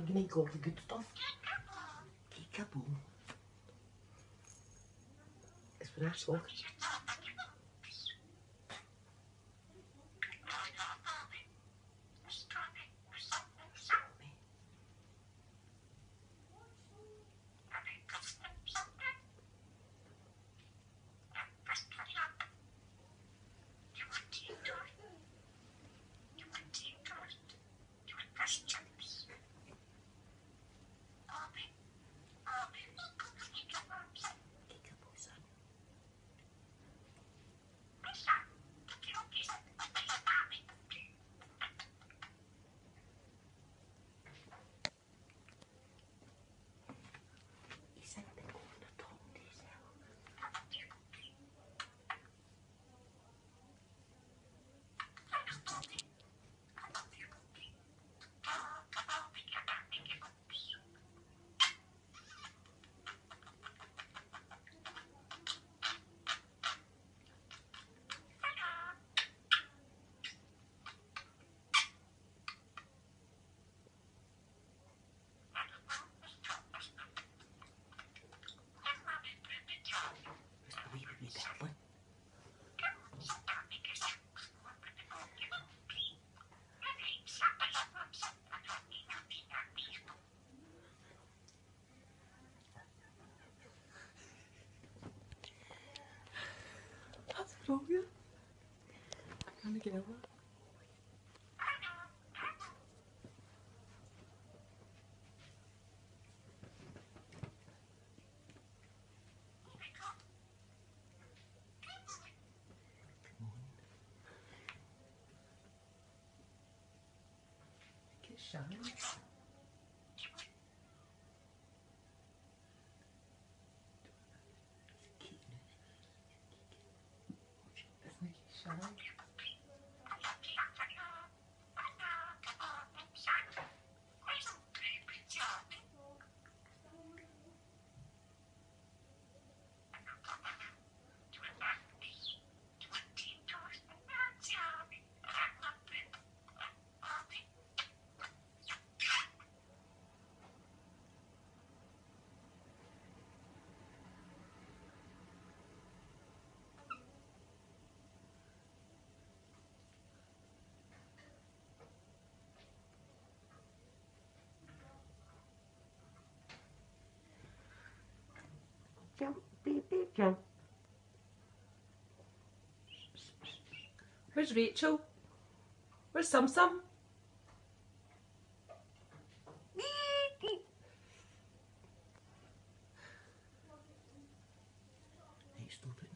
gonna eat all the good stuff. Peekaboo. It's for that smoke. What's wrong with you? I'm gonna get over it. Get shine. Shine. Jump, beep, beep, jump. Where's Rachel? Where's Sum Sum? Hey, stop it.